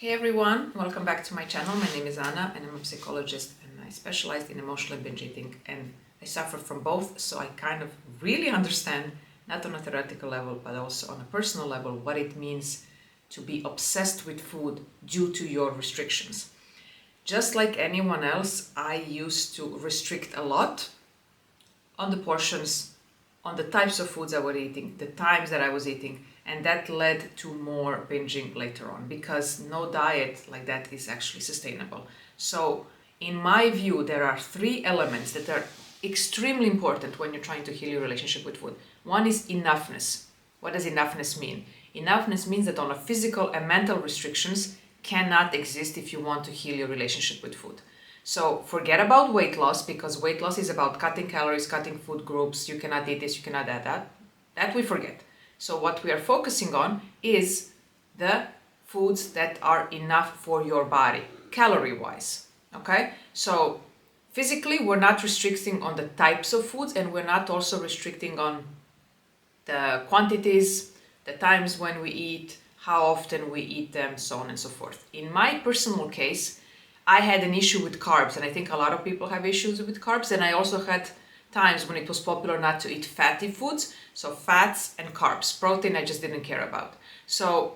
Hey everyone, welcome back to my channel. My name is Anna and I'm a psychologist and I specialize in emotional binge eating and I suffer from both, so I kind of really understand, not on a theoretical level but also on a personal level, what it means to be obsessed with food due to your restrictions. Just like anyone else, I used to restrict a lot on the portions, on the types of foods I was eating, the times that I was eating, and that led to more binging later on because no diet like that is actually sustainable. So in my view, there are three elements that are extremely important when you're trying to heal your relationship with food. One is enoughness. What does enoughness mean? Enoughness means that on a physical and mental restrictions cannot exist if you want to heal your relationship with food. So forget about weight loss, because weight loss is about cutting calories, cutting food groups. You cannot eat this, you cannot eat that. That we forget. So what we are focusing on is the foods that are enough for your body, calorie-wise. Okay? So physically, we're not restricting on the types of foods, and we're not also restricting on the quantities, the times when we eat, how often we eat them, so on and so forth. In my personal case, I had an issue with carbs, and I think a lot of people have issues with carbs, and I also had times when it was popular not to eat fatty foods, so fats and carbs. Protein I just didn't care about. So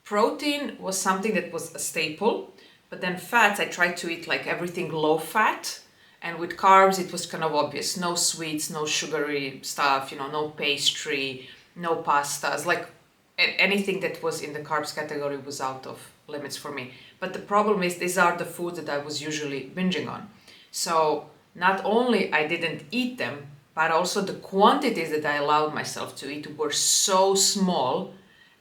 protein was something that was a staple, but then fats I tried to eat like everything low fat, and with carbs it was kind of obvious. No sweets, no sugary stuff, no pastry, no pastas, like anything that was in the carbs category was out of limits for me. But the problem is these are the foods that I was usually binging on. So not only I didn't eat them, but also the quantities that I allowed myself to eat were so small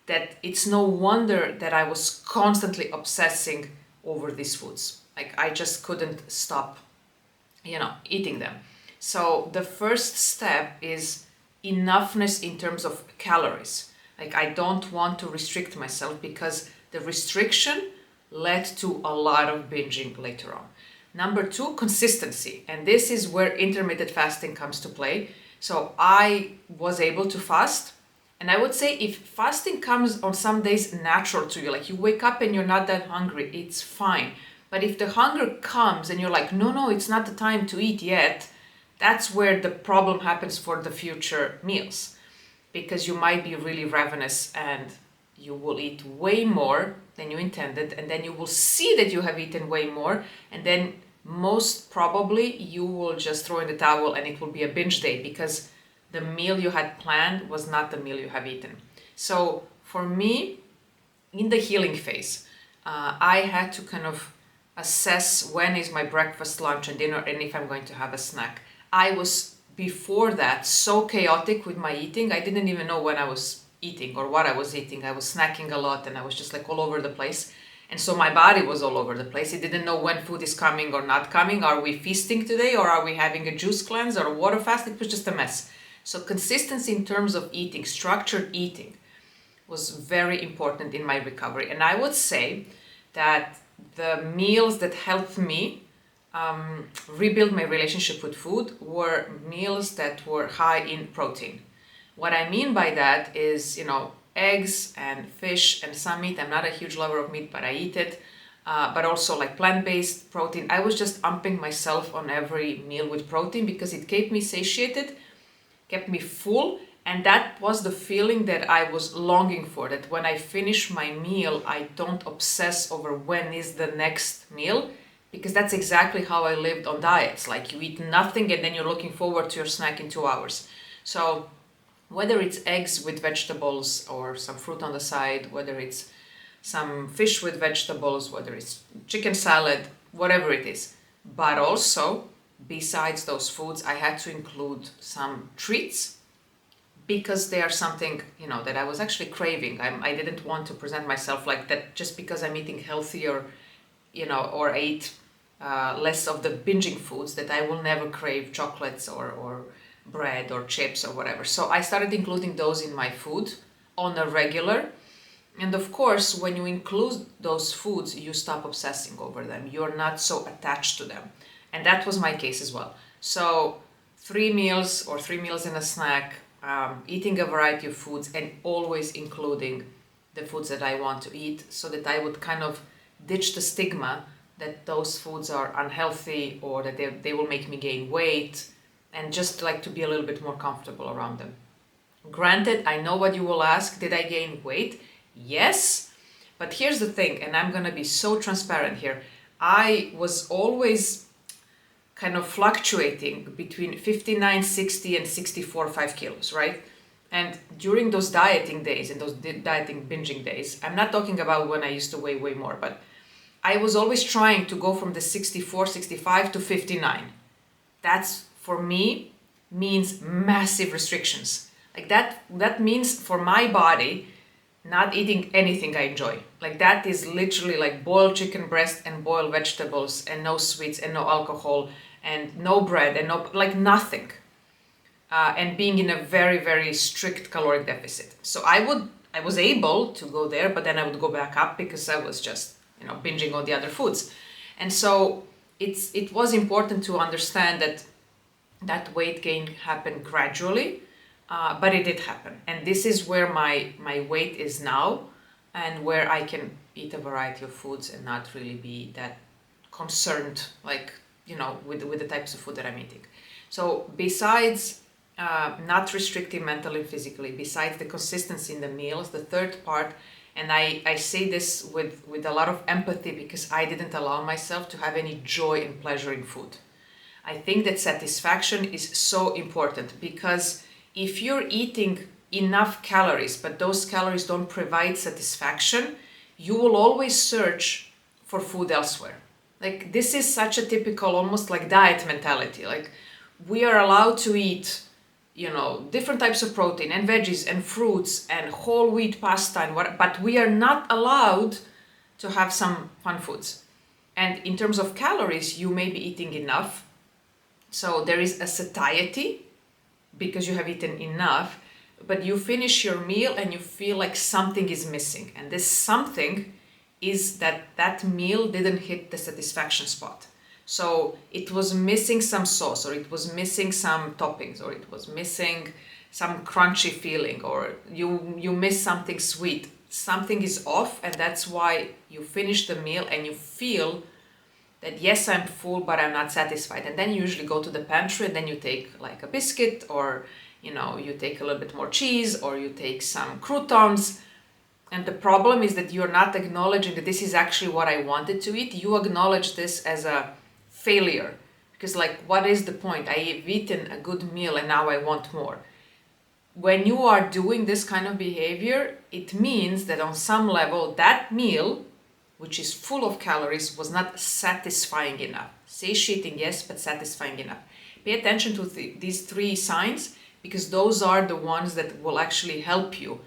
that it's no wonder that I was constantly obsessing over these foods. Like I just couldn't stop, eating them. So the first step is enoughness in terms of calories. Like I don't want to restrict myself because the restriction led to a lot of binging later on. Number two, consistency. And this is where intermittent fasting comes to play. So I was able to fast. And I would say if fasting comes on some days natural to you, like you wake up and you're not that hungry, it's fine. But if the hunger comes and you're like, no, it's not the time to eat yet, that's where the problem happens for the future meals. Because you might be really ravenous and you will eat way more than you intended, and then you will see that you have eaten way more, and then most probably you will just throw in the towel and it will be a binge day because the meal you had planned was not the meal you have eaten. So for me, in the healing phase, I had to kind of assess when is my breakfast, lunch and dinner, and if I'm going to have a snack. I was before that so chaotic with my eating, I didn't even know when I was eating or what I was eating. I was snacking a lot and I was just like all over the place. And so my body was all over the place. It didn't know when food is coming or not coming. Are we feasting today or are we having a juice cleanse or a water fast? It was just a mess. So consistency in terms of eating, structured eating, was very important in my recovery. And I would say that the meals that helped me rebuild my relationship with food were meals that were high in protein. What I mean by that is, eggs and fish and some meat. I'm not a huge lover of meat, but I eat it. But also like plant-based protein. I was just umping myself on every meal with protein because it kept me satiated, kept me full. And that was the feeling that I was longing for, that when I finish my meal, I don't obsess over when is the next meal, because that's exactly how I lived on diets. Like you eat nothing and then you're looking forward to your snack in 2 hours. So whether it's eggs with vegetables or some fruit on the side, whether it's some fish with vegetables, whether it's chicken salad, whatever it is. But also, besides those foods, I had to include some treats because they are something, that I was actually craving. I didn't want to present myself like that just because I'm eating healthier, or ate less of the binging foods, that I will never crave chocolates or bread or chips or whatever. So I started including those in my food on a regular. And of course, when you include those foods, you stop obsessing over them. You're not so attached to them. And that was my case as well. So 3 meals or 3 meals and a snack, eating a variety of foods and always including the foods that I want to eat, so that I would kind of ditch the stigma that those foods are unhealthy or that they will make me gain weight, and just like to be a little bit more comfortable around them. Granted, I know what you will ask, did I gain weight? Yes, but here's the thing, and I'm gonna be so transparent here. I was always kind of fluctuating between 59, 60 and 64, 5 kilos, right? And during those dieting days and those dieting binging days, I'm not talking about when I used to weigh way more, but I was always trying to go from the 64, 65 to 59. That's, for me, means massive restrictions. Like that means for my body, not eating anything I enjoy. Like that is literally like boiled chicken breast and boiled vegetables and no sweets and no alcohol and no bread and no, like nothing. And being in a very, very strict caloric deficit. So I was able to go there, but then I would go back up because I was just, binging on the other foods. And so it was important to understand that weight gain happened gradually, but it did happen. And this is where my weight is now, and where I can eat a variety of foods and not really be that concerned, like, with the types of food that I'm eating. So besides not restricting mentally and physically, besides the consistency in the meals, the third part, and I say this with a lot of empathy because I didn't allow myself to have any joy and pleasure in food. I think that satisfaction is so important, because if you're eating enough calories, but those calories don't provide satisfaction, you will always search for food elsewhere. Like, this is such a typical, almost like diet mentality. Like, we are allowed to eat, different types of protein and veggies and fruits and whole wheat pasta and but we are not allowed to have some fun foods. And in terms of calories, you may be eating enough. So there is a satiety because you have eaten enough, but you finish your meal and you feel like something is missing. And this something is that meal didn't hit the satisfaction spot. So it was missing some sauce, or it was missing some toppings, or it was missing some crunchy feeling, or you miss something sweet. Something is off, and that's why you finish the meal and you feel that, yes, I'm full, but I'm not satisfied. And then you usually go to the pantry and then you take like a biscuit, or, you take a little bit more cheese, or you take some croutons. And the problem is that you're not acknowledging that this is actually what I wanted to eat. You acknowledge this as a failure, because like, what is the point? I have eaten a good meal and now I want more. When you are doing this kind of behavior, it means that on some level that meal, which is full of calories, was not satisfying enough. Satiating, yes, but satisfying enough. Pay attention to these three signs, because those are the ones that will actually help you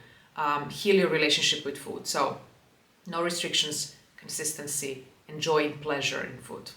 heal your relationship with food. So no restrictions, consistency, enjoying pleasure in food.